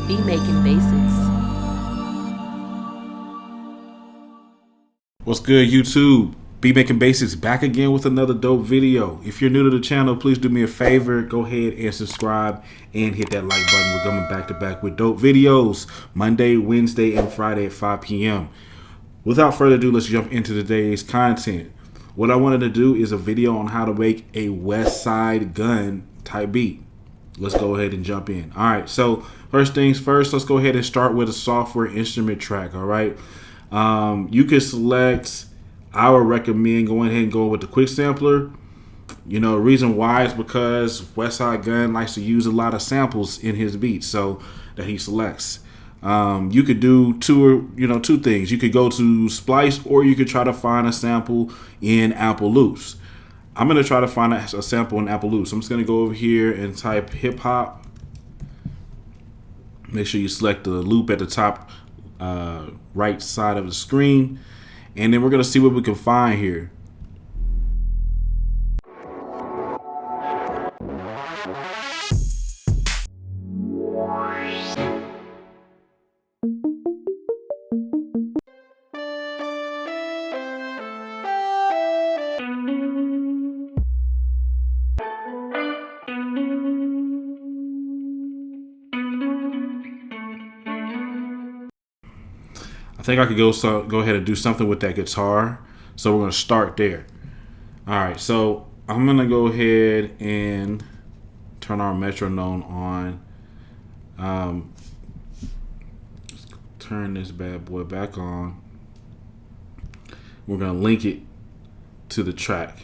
Beatmaking basics. What's good, YouTube? Beatmaking Basics back again with another dope video. If you're new to the channel, please do me a favor. Go ahead and subscribe and hit that like button. We're coming back to back with dope videos Monday, Wednesday, and Friday at 5 p.m. Without further ado, let's jump into today's content. What I wanted to do is a video on how to make a Westside Gunn type beat. Let's go ahead and jump in. All right, so first things first, let's go ahead and start with a software instrument track. All right, you can select. I would recommend going ahead and going with the quick sampler. You know, the reason why is because Westside Gunn likes to use a lot of samples in his beats, so that he selects. You could do two things. You could go to Splice, or you could try to find a sample in Apple Loops. I'm gonna try to find a sample in Apple Loops. I'm just gonna go over here and type hip hop. Make sure you select the loop at the top right side of the screen, and then we're gonna see what we can find here. I think I could go ahead and do something with that guitar. So we're gonna start there. All right, so I'm gonna go ahead and turn our metronome on. Turn this bad boy back on. We're gonna link it to the track.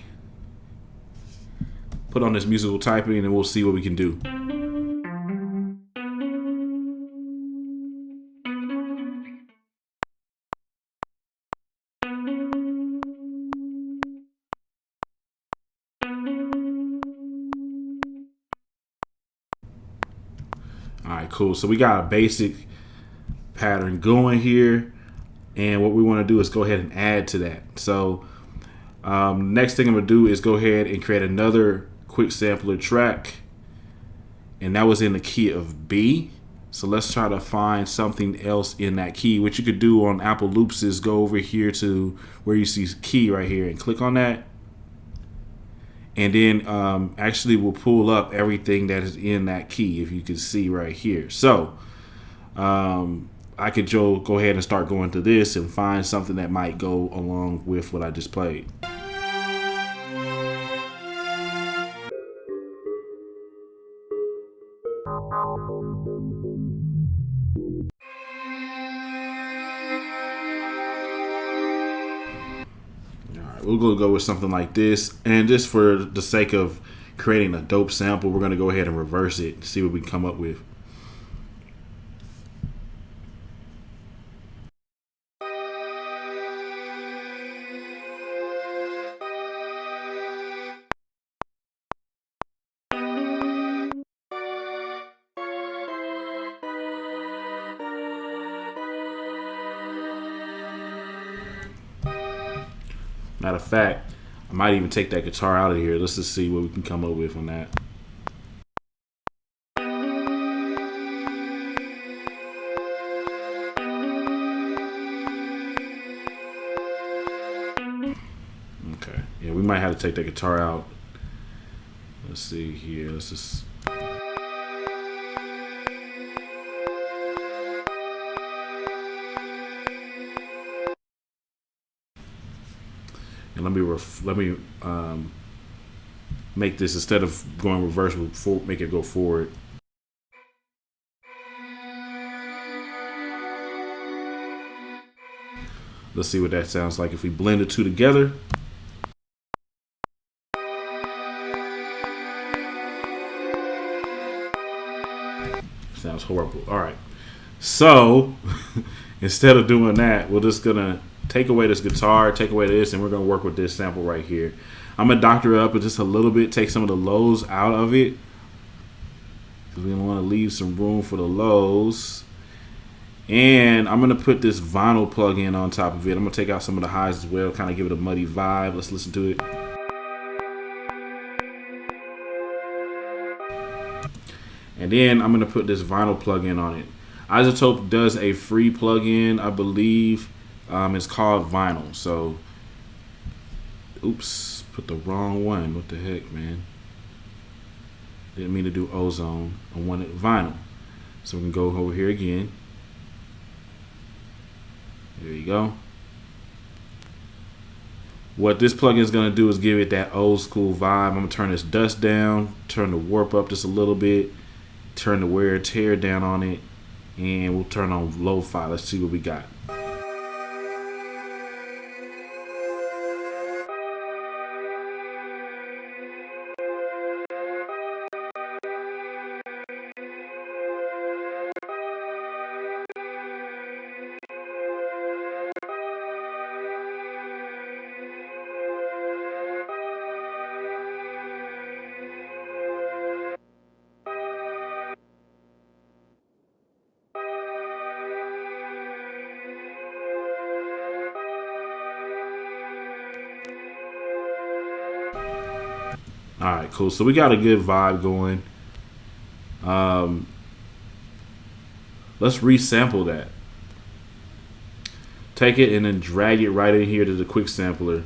Put on this musical typing, and we'll see what we can do. All right, cool. So we got a basic pattern going here, and what we want to do is go ahead and add to that. So next thing I'm gonna do is go ahead and create another quick sampler track, and that was in the key of B. So let's try to find something else in that key. What you could do on Apple Loops is go over here to where you see key right here and click on that, and then actually we'll pull up everything that is in that key, if you can see right here. So I could go ahead and start going through this and find something that might go along with what I just played. We're going to go with something like this, and just for the sake of creating a dope sample, we're going to go ahead and reverse it and see what we can come up with. Matter of fact, I might even take that guitar out of here. Let's just see what we can come up with on that. Okay, yeah, we might have to take that guitar out. Let's see here. Let's just. And let me make this, instead of going reverse, make it go forward. Let's see what that sounds like if we blend the two together. Sounds horrible. All right. So instead of doing that, we're just gonna take away this guitar, take away this, and we're gonna work with this sample right here. I'm gonna doctor it up just a little bit, take some of the lows out of it, because we want to leave some room for the lows. And I'm gonna put this vinyl plug-in on top of it. I'm gonna take out some of the highs as well, kind of give it a muddy vibe. Let's listen to it. And then I'm gonna put this vinyl plug-in on it. Isotope does a free plugin, I believe. It's called Vinyl. So, oops, put the wrong one. What the heck, man? Didn't mean to do Ozone. I wanted Vinyl. So we can go over here again. There you go. What this plugin is going to do is give it that old school vibe. I'm going to turn this dust down, turn the warp up just a little bit, turn the wear and tear down on it, and we'll turn on lo-fi. Let's see what we got. All right, cool. So we got a good vibe going. Let's resample that. Take it and then drag it right in here to the quick sampler.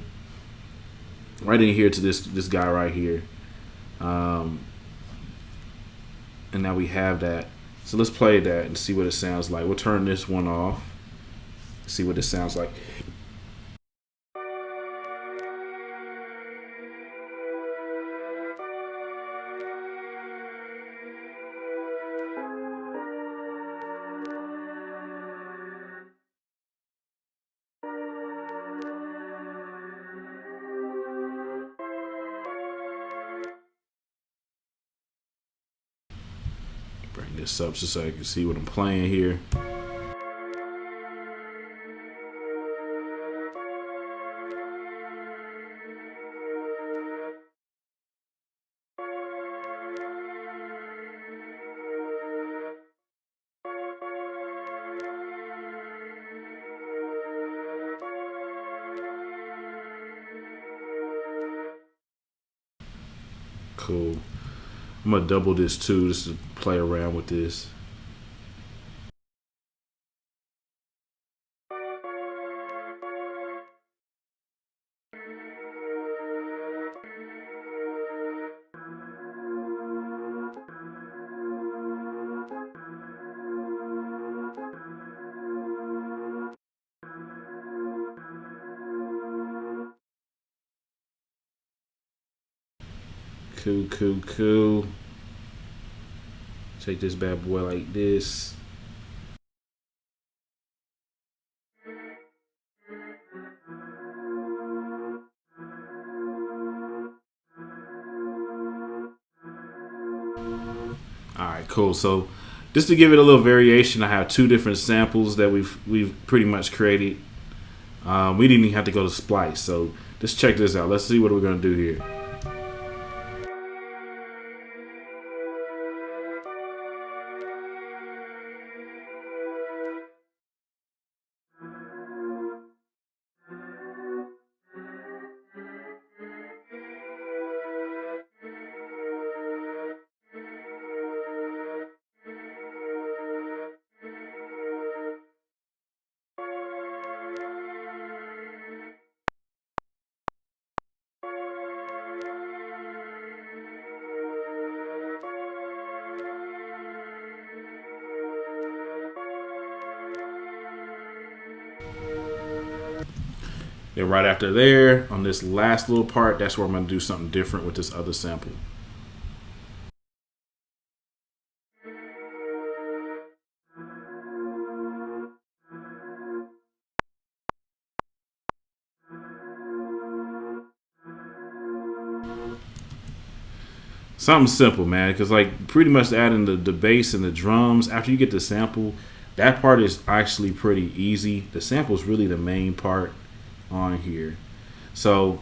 Right in here to this guy right here. And now we have that. So let's play that and see what it sounds like. We'll turn this one off. See what it sounds like. Bring this up just so you can see what I'm playing here. Cool. I'm gonna double this too, just to play around with this. Cool, cool, cool. Take this bad boy like this. All right, cool. So just to give it a little variation, I have two different samples that we've pretty much created. We didn't even have to go to splice. So just check this out. Let's see what we're gonna do here. Then right after there, on this last little part, that's where I'm gonna do something different with this other sample. Something simple, man, because like pretty much adding the bass and the drums after you get the sample, that part is actually pretty easy. The sample is really the main part on here. So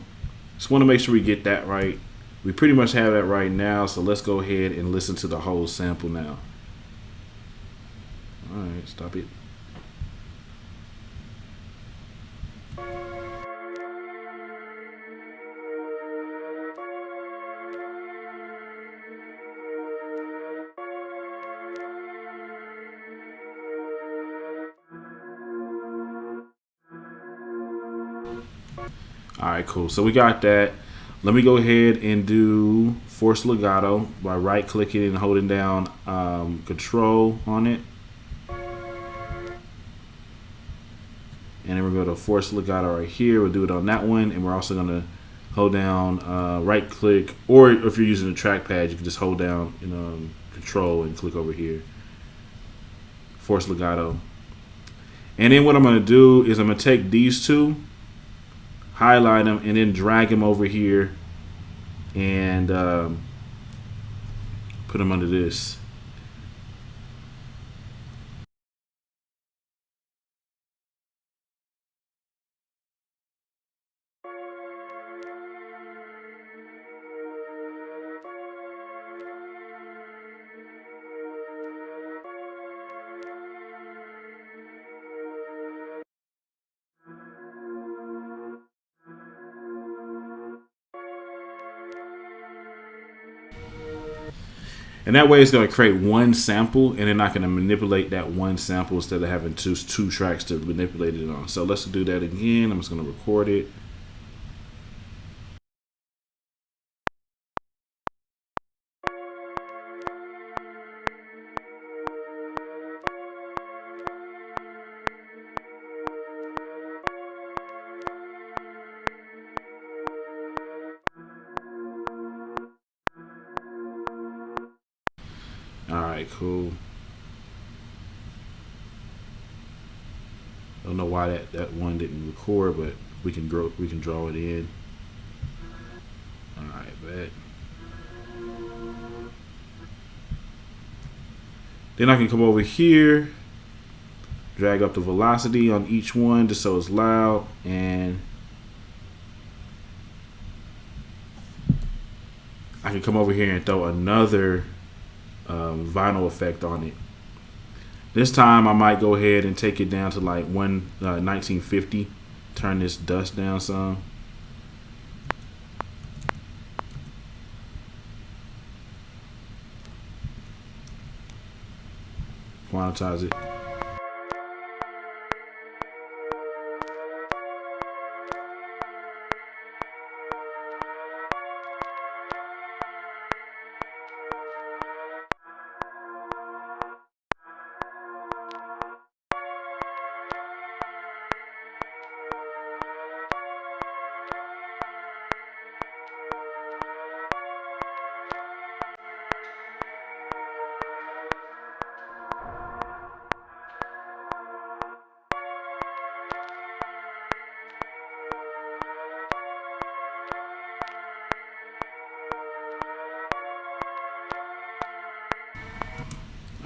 just want to make sure we get that right. We pretty much have that right now, so let's go ahead and listen to the whole sample now. All right, stop it. All right, cool. So we got that. Let me go ahead and do force legato by right clicking and holding down control on it. And then we're going to force legato right here. We'll do it on that one. And we're also going to hold down right click. Or if you're using the trackpad, you can just hold down control and click over here. Force legato. And then what I'm going to do is I'm going to take these two, highlight them, and then drag them over here and put them under this. And that way it's going to create one sample, and they're not going to manipulate that one sample instead of having two tracks to manipulate it on. So let's do that again. I'm just going to record it. All right, cool. Don't know why that one didn't record, but we can draw it in. All right, bet. Then I can come over here, drag up the velocity on each one just so it's loud, and I can come over here and throw another vinyl effect on it. This time I might go ahead and take it down to like 1950. Turn this dust down some. Quantize it.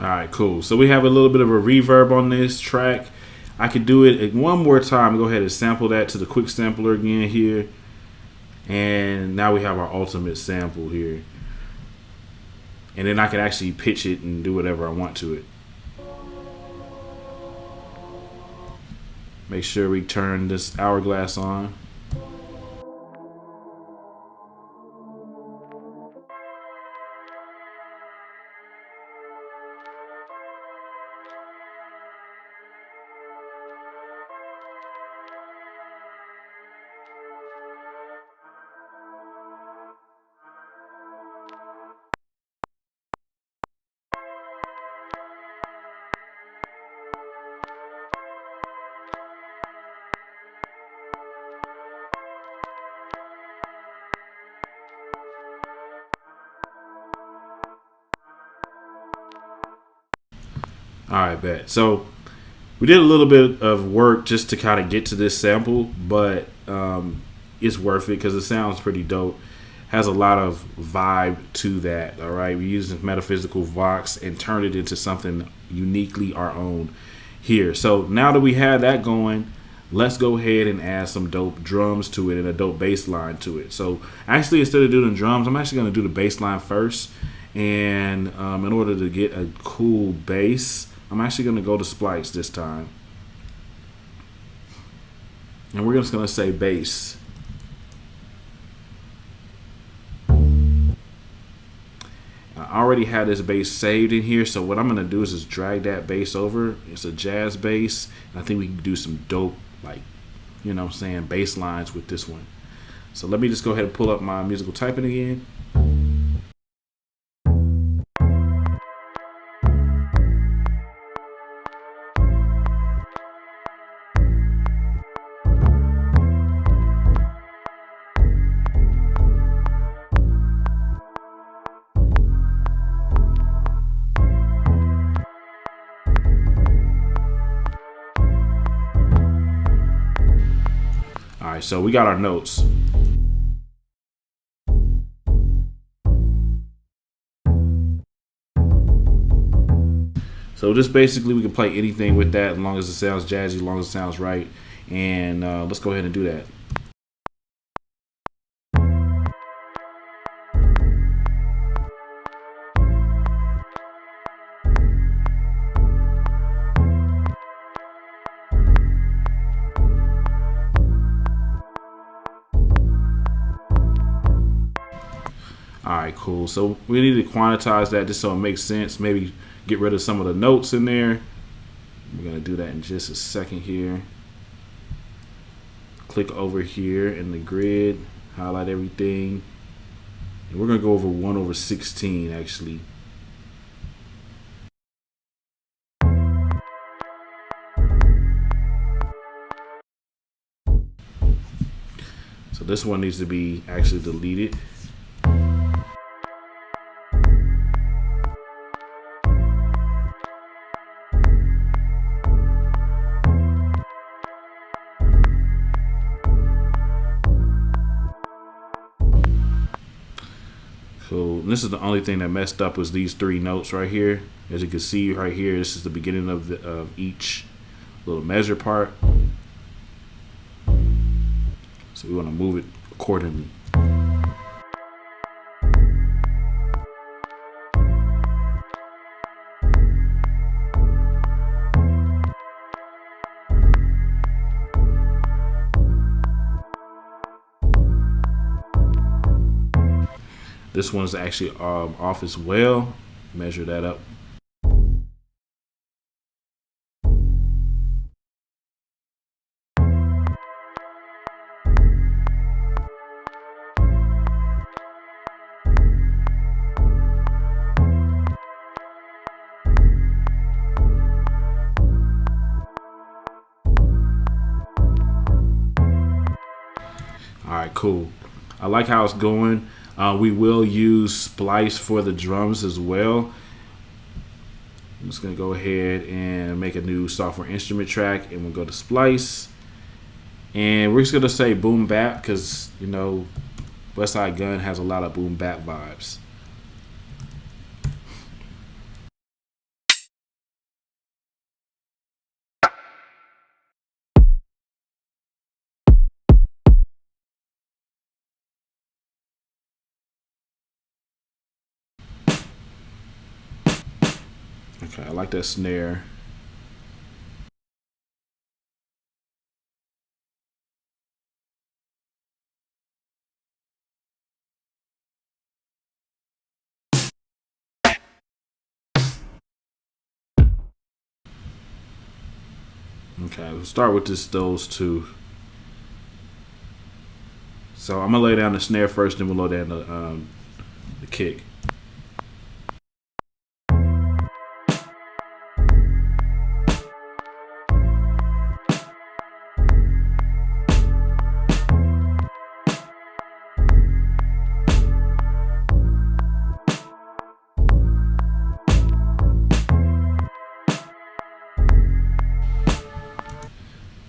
All right, cool. So we have a little bit of a reverb on this track. I could do it one more time. Go ahead and sample that to the quick sampler again here. And now we have our ultimate sample here. And then I can actually pitch it and do whatever I want to it. Make sure we turn this hourglass on. All right, bet. So we did a little bit of work just to kind of get to this sample, but it's worth it because it sounds pretty dope. Has a lot of vibe to that. All right, we used metaphysical vox and turned it into something uniquely our own here. So now that we have that going, let's go ahead and add some dope drums to it and a dope bass line to it. So actually, instead of doing the drums, I'm actually going to do the bass line first. And in order to get a cool bass, I'm actually going to go to splice this time. And we're just going to say bass. I already had this bass saved in here, so what I'm going to do is just drag that bass over. It's a jazz bass, and I think we can do some dope, like, you know what I'm saying, bass lines with this one. So let me just go ahead and pull up my musical typing again. All right, so we got our notes. So just basically we can play anything with that as long as it sounds jazzy, as long as it sounds right. And let's go ahead and do that. All right, cool. So we need to quantize that just so it makes sense. Maybe get rid of some of the notes in there. We're gonna do that in just a second here. Click over here in the grid, highlight everything. And we're gonna go over 1/16 actually. So this one needs to be actually deleted. Cool. And this is the only thing that messed up was these 3 notes right here. As you can see right here, this is the beginning of each little measure part. So we want to move it accordingly. This one's actually off as well. Measure that up. All right, cool. I like how it's going. We will use splice for the drums as well. I'm just gonna go ahead and make a new software instrument track, and we'll go to splice. And we're just gonna say boom bap because you know Westside Gunn has a lot of boom bap vibes. Okay, I like that snare. Okay, we'll start with those 2. So I'm gonna lay down the snare first, then we'll lay down the kick.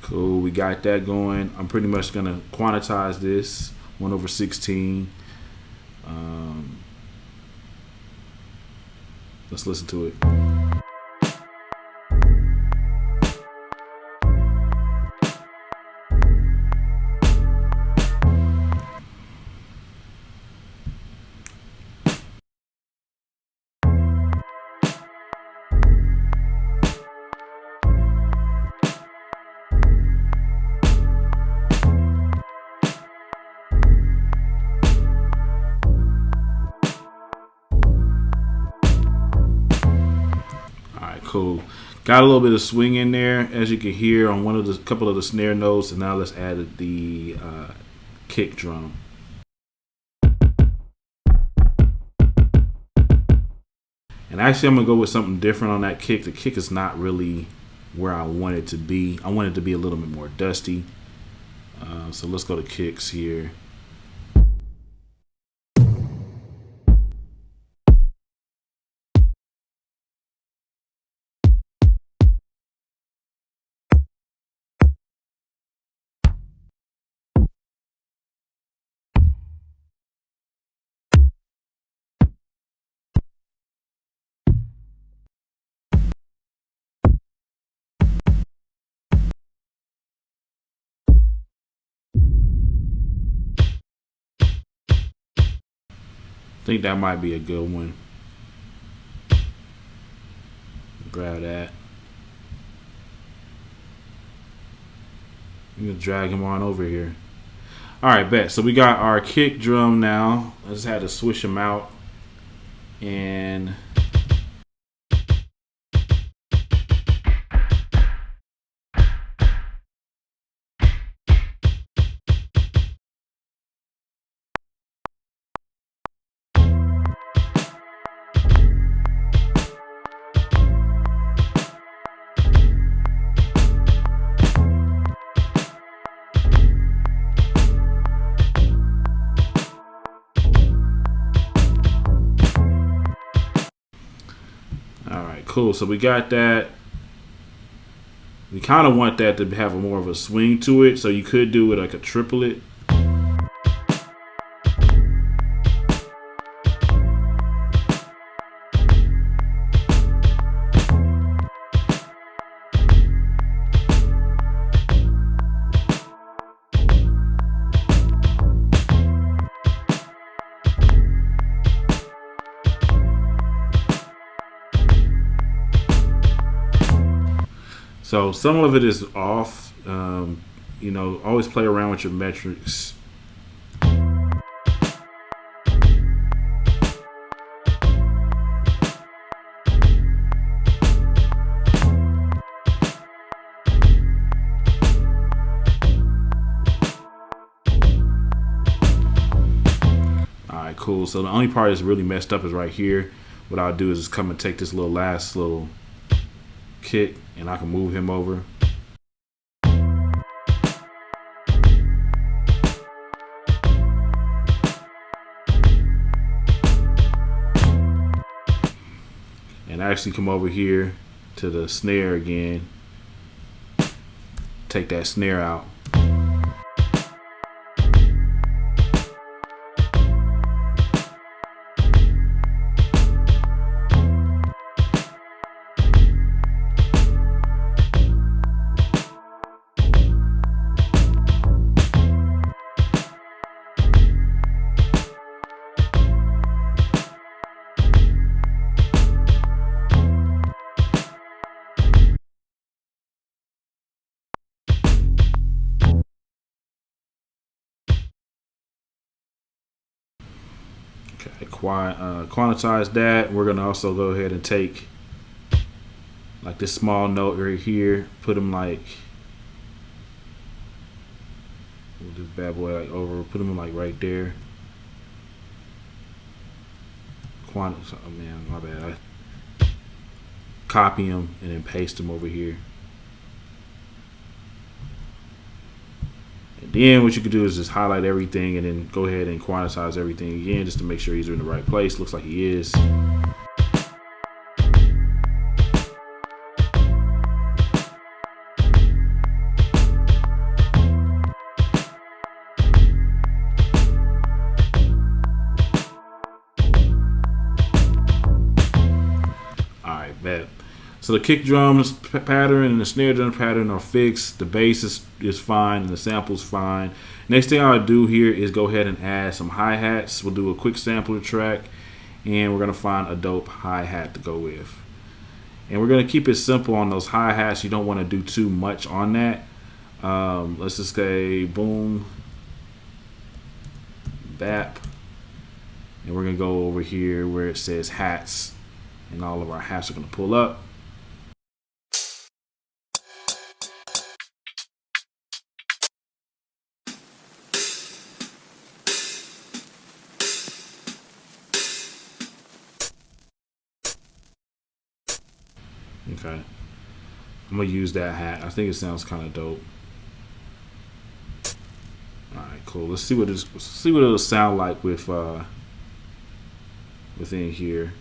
Cool, we got that going. I'm pretty much gonna quantize this 1/16. Let's listen to it. Cool. Got a little bit of swing in there, as you can hear on one of the couple of the snare notes, and now let's add the kick drum. And actually, I'm gonna go with something different on that kick. The kick is not really where I want it to be. I want it to be a little bit more dusty. So let's go to kicks here. I think that might be a good one. Grab that. I'm gonna drag him on over here. All right, bet. So we got our kick drum now. I just had to switch him out. And cool. So we got that. We kind of want that to have a more of a swing to it. So you could do it like a triplet. So some of it is off. You know, always play around with your metrics. Alright, cool. So the only part that's really messed up is right here. What I'll do is just come and take this last little kick and I can move him over. And actually come over here to the snare again. Take that snare out. Okay, quantize that. We're gonna also go ahead and take like this small note right here, put them like, we'll do bad boy like over, put them like right there. Oh man, my bad. I copy them and then paste them over here. And then what you could do is just highlight everything and then go ahead and quantize everything again just to make sure he's in the right place. Looks like he is. Alright, bet. So the kick drums pattern and the snare drum pattern are fixed. The bass is fine and the sample's fine. Next thing I'll do here is go ahead and add some hi-hats. We'll do a quick sampler track and we're going to find a dope hi-hat to go with. And we're going to keep it simple on those hi-hats. You don't want to do too much on that. Let's just say boom, bap. And we're going to go over here where it says hats. And all of our hats are going to pull up. Okay. I'm gonna use that hat. I think it sounds kind of dope. All right, cool. Let's see what it'll sound like with within here.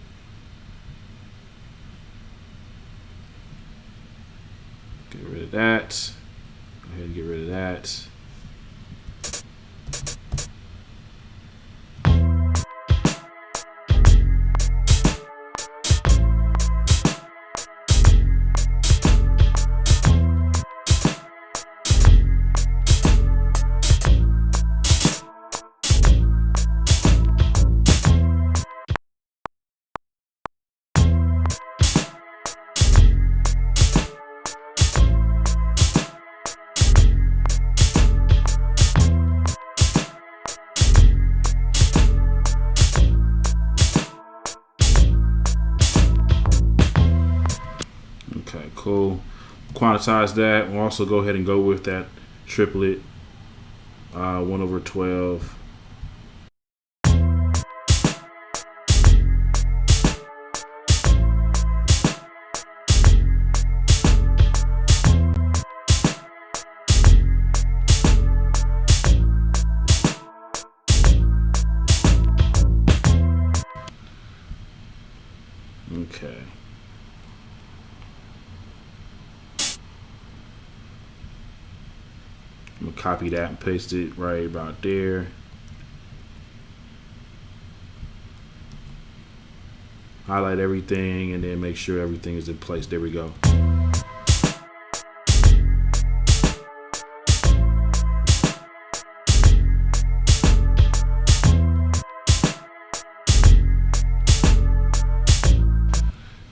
Get rid of that. Go ahead and get rid of that. Okay, cool. Quantize that. We'll also go ahead and go with that triplet, 1/12. Okay. I'm gonna copy that and paste it right about there. Highlight everything and then make sure everything is in place. There we go.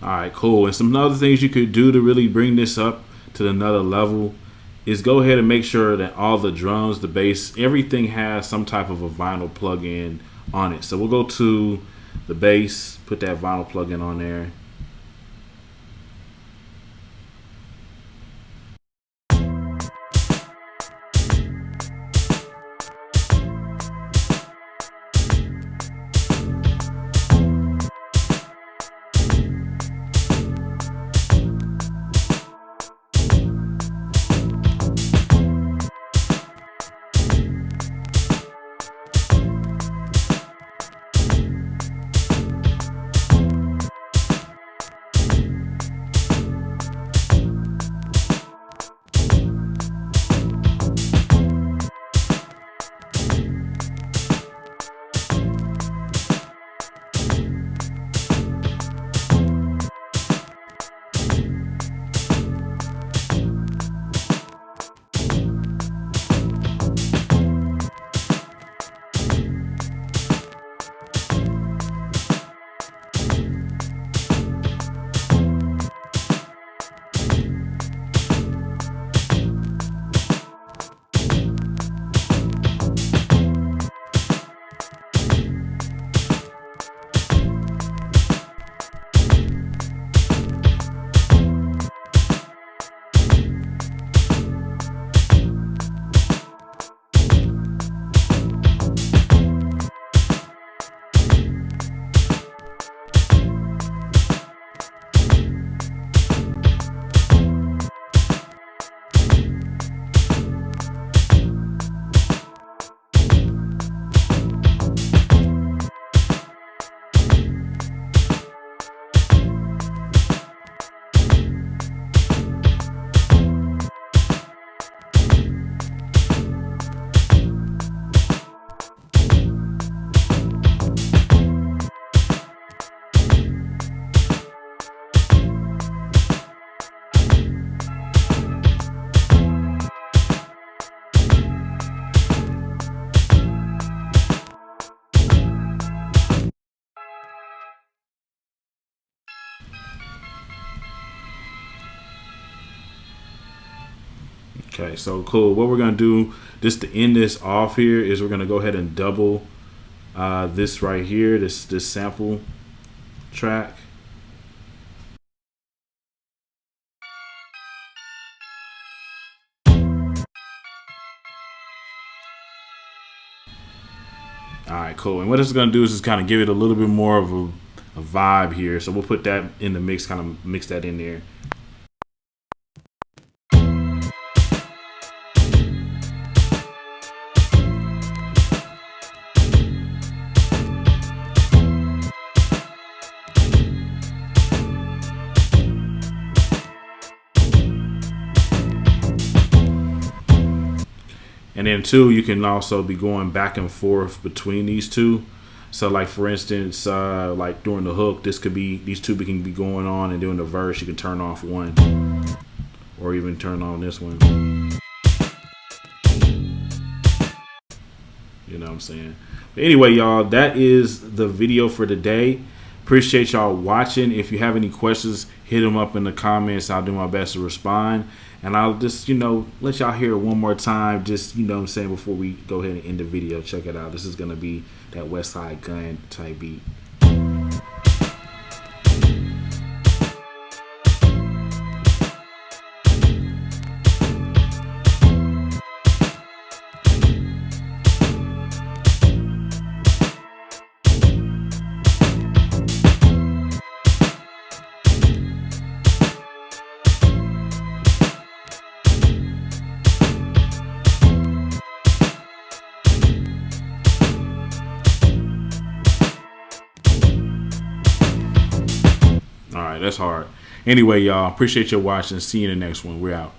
All right, cool. And some other things you could do to really bring this up to another level is go ahead and make sure that all the drums, the bass, everything has some type of a vinyl plugin on it. So we'll go to the bass, put that vinyl plugin on there. Okay, so cool. What we're gonna do just to end this off here is we're gonna go ahead and double this right here, this sample track. All right, cool. And what it's gonna do is just kind of give it a little bit more of a vibe here. So we'll put that in the mix, kind of mix that in there. And then two, you can also be going back and forth between these two. So like for instance, like during the hook, this could be these two can be going on, and during the verse, you can turn off one, or even turn on this one. You know what I'm saying? But anyway, y'all, that is the video for today. Appreciate y'all watching. If you have any questions, hit them up in the comments. I'll do my best to respond. And I'll just, let y'all hear it one more time. Just, what I'm saying, before we go ahead and end the video. Check it out. This is going to be that Westside Gunn type beat. All right, that's hard. Anyway, y'all, appreciate your watching. See you in the next one. We're out.